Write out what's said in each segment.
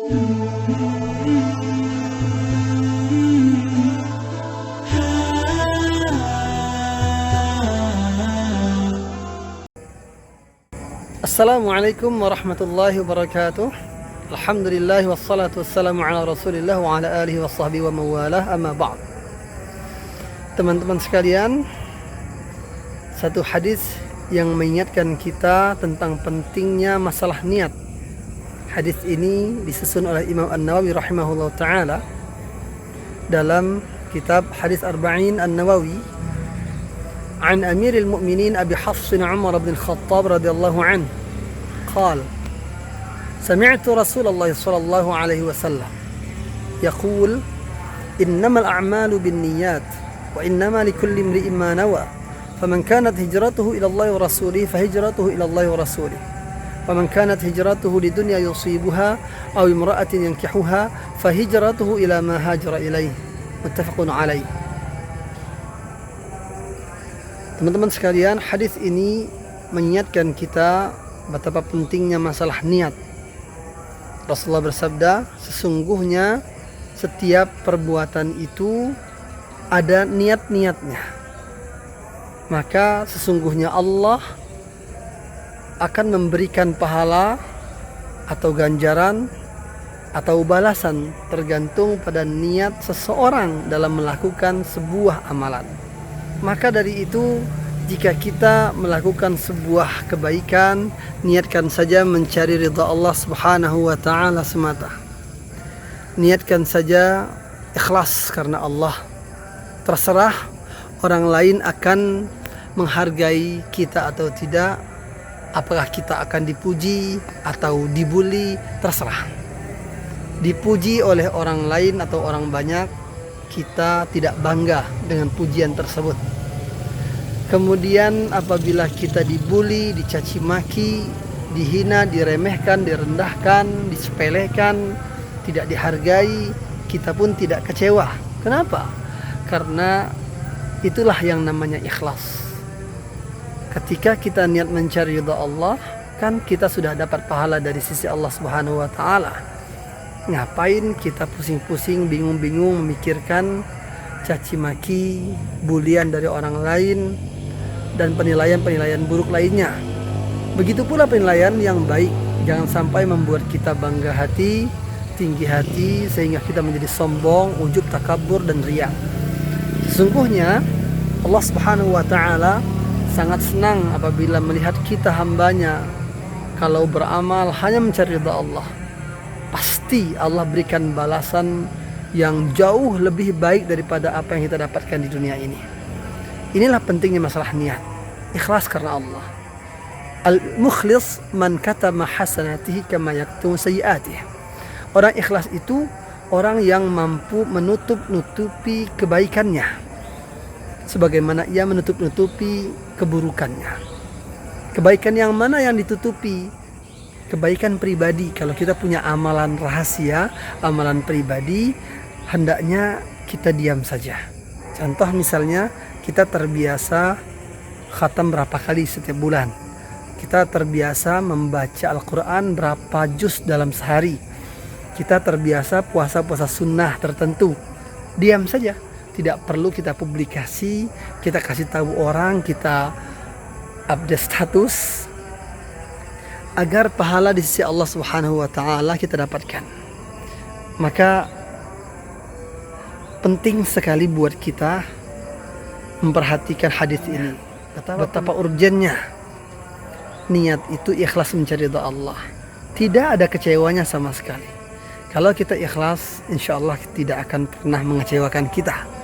Assalamualaikum warahmatullahi wabarakatuh. Alhamdulillah wassalatu wassalamu ala rasulillah wa ala alihi wa sahbihi wa mawalah, amma ba'd. Teman-teman sekalian, satu hadis yang mengingatkan kita tentang pentingnya masalah niat. Hadis ini disusun oleh Imam An-Nawawi rahimahullah ta'ala dalam kitab Hadis Arba'in An-Nawawi عن أمير المؤمنين أبي حفص عمر بن الخطاب رضي الله عنه قال: سمعت رسول الله صلى الله عليه وسلم يقول: إنما الأعمال بالنيات وإنما لكل امرئ ما نوى فمن كانت هجرته إلى الله ورسوله فهجرته إلى الله ورسوله ومن كانت هجرته لدنيا يصيبها أو امرأة ينكحها فهجرته إلى ما هاجر إليه متفق عليه. Teman-teman sekalian, hadis ini mengingatkan kita betapa pentingnya masalah niat. Rasulullah bersabda, sesungguhnya setiap perbuatan itu ada niat-niatnya. Maka sesungguhnya Allah akan memberikan pahala atau ganjaran atau balasan tergantung pada niat seseorang dalam melakukan sebuah amalan. Maka dari itu, jika kita melakukan sebuah kebaikan, niatkan saja mencari ridha Allah Subhanahu wa ta'ala semata. Niatkan saja ikhlas karena Allah. Terserah orang lain akan menghargai kita atau tidak. Apakah kita akan dipuji atau dibuli, terserah. Dipuji oleh orang lain atau orang banyak, kita tidak bangga dengan pujian tersebut. Kemudian apabila kita dibuli, dicaci maki, dihina, diremehkan, direndahkan, disepelekan, tidak dihargai, kita pun tidak kecewa. Kenapa? Karena itulah yang namanya ikhlas. Ketika kita niat mencari ridha Allah, kan kita sudah dapat pahala dari sisi Allah Subhanahu wa ta'ala. Ngapain kita pusing-pusing, bingung-bingung memikirkan caci maki, bulian dari orang lain, dan penilaian-penilaian buruk lainnya. Begitu pula penilaian yang baik. Jangan sampai membuat kita bangga hati, tinggi hati, sehingga kita menjadi sombong, ujub, takabur, dan riya. Sesungguhnya Allah Subhanahu wa ta'ala sangat senang apabila melihat kita hambanya kalau beramal hanya mencari ridha Allah. Pasti Allah berikan balasan yang jauh lebih baik daripada apa yang kita dapatkan di dunia ini. Inilah pentingnya masalah niat. Ikhlas karena Allah. Al-mukhlis man katama hasanatihi kama yaktumu sayyi'atihi. Orang ikhlas itu orang yang mampu menutup-nutupi kebaikannya sebagaimana ia menutup-nutupi keburukannya. Kebaikan yang mana yang ditutupi? Kebaikan pribadi. Kalau kita punya amalan rahasia, amalan pribadi, hendaknya kita diam saja. Contoh misalnya, kita terbiasa khatam berapa kali setiap bulan. Kita terbiasa membaca Al-Quran berapa juz dalam sehari. Kita terbiasa puasa-puasa sunnah tertentu. Diam saja. Tidak perlu kita publikasi, kita kasih tahu orang, kita update status, agar pahala di sisi Allah Subhanahu wa ta'ala kita dapatkan. Maka penting sekali buat kita memperhatikan hadis ini. Betapa urgennya niat itu ikhlas mencari ridha Allah. Tidak ada kecewanya sama sekali. Kalau kita ikhlas, insya Allah tidak akan pernah mengecewakan kita.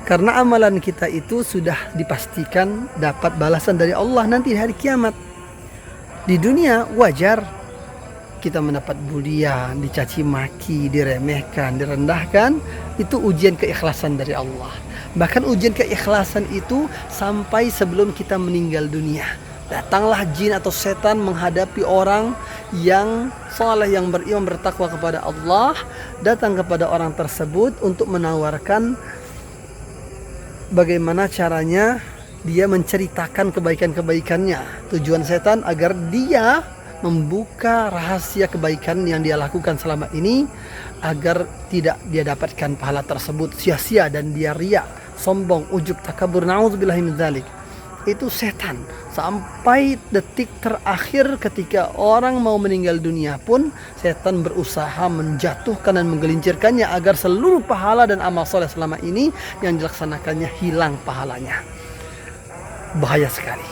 Karena amalan kita itu sudah dipastikan dapat balasan dari Allah nanti di hari kiamat. Di dunia wajar kita mendapat bulian, dicaci maki, diremehkan, direndahkan. Itu ujian keikhlasan dari Allah. Bahkan ujian keikhlasan itu sampai sebelum kita meninggal dunia. Datanglah jin atau setan menghadapi orang yang saleh, yang beriman, bertakwa kepada Allah. Datang kepada orang tersebut untuk menawarkan bagaimana caranya dia menceritakan kebaikan-kebaikannya. Tujuan setan agar dia membuka rahasia kebaikan yang dia lakukan selama ini agar tidak dia dapatkan pahala tersebut sia-sia dan dia riya, sombong, ujub, takabur, na'udzubillahi min dzalik. Itu setan. Sampai detik terakhir ketika orang mau meninggal dunia pun setan berusaha menjatuhkan dan menggelincirkannya agar seluruh pahala dan amal soleh selama ini yang dilaksanakannya hilang pahalanya. Bahaya sekali.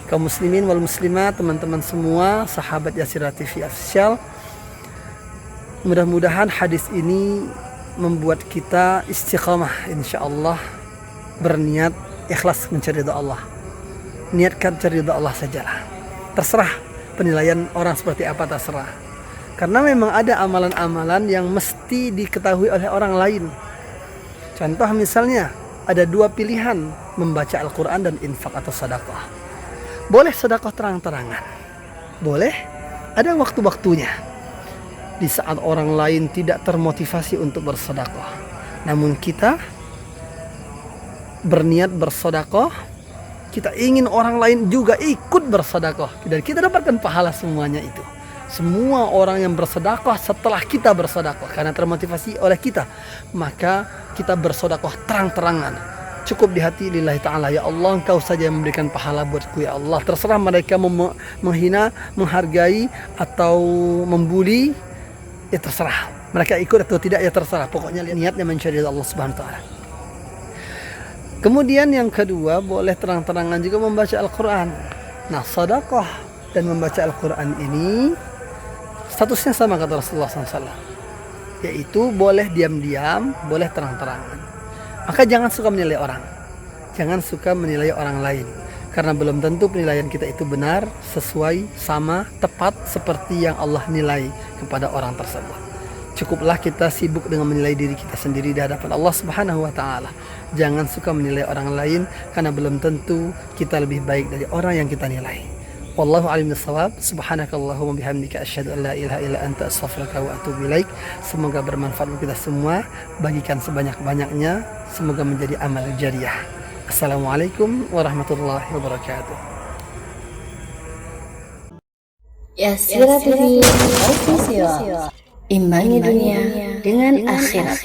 Kaum muslimin wal muslimat, teman-teman semua, sahabat Yasirah TV Official, mudah-mudahan hadis ini membuat kita istiqamah, insyaallah, berniat ikhlas mencari ridha Allah. Niatkan cari ridha Allah sajalah. Terserah penilaian orang seperti apa, terserah. Karena memang ada amalan-amalan yang mesti diketahui oleh orang lain. Contoh misalnya, ada dua pilihan, membaca Al-Quran dan infak atau sedekah. Boleh sedekah terang-terangan, boleh ada waktu-waktunya di saat orang lain tidak termotivasi untuk bersedekah, namun kita berniat bersedekah, kita ingin orang lain juga ikut bersedekah dan kita dapatkan pahala semuanya itu. Semua orang yang bersedekah setelah kita bersedekah karena termotivasi oleh kita, maka kita bersedekah terang-terangan. Cukup di hati lillahi ta'ala, ya Allah engkau saja yang memberikan pahala buatku ya Allah. Terserah mereka menghina, menghargai atau membuli, ya terserah. Mereka ikut atau tidak ya terserah. Pokoknya niatnya mencari Allah subhanahu wa ta'ala. Kemudian yang kedua, boleh terang-terangan juga membaca Al-Quran. Nah, sedekah dan membaca Al-Quran ini statusnya sama kata Rasulullah SAW, yaitu boleh diam-diam, boleh terang-terangan. Maka jangan suka menilai orang, jangan suka menilai orang lain, karena belum tentu penilaian kita itu benar, sesuai, sama, tepat seperti yang Allah nilai kepada orang tersebut. Cukuplah kita sibuk dengan menilai diri kita sendiri di hadapan Allah Subhanahu wa Ta'ala. Jangan suka menilai orang lain, karena belum tentu kita lebih baik dari orang yang kita nilai. Wallahu a'lam bishawab. Subhanakallahumma bihamdika asyhadu an la ilaha illa anta astaghfiruka wa atubu ilaik. Semoga bermanfaat untuk kita semua. Bagikan sebanyak-banyaknya. Semoga menjadi amal jariah. Assalamualaikum warahmatullahi wabarakatuh. Yasirah TV Official. Imbangi dunia dengan akhirat.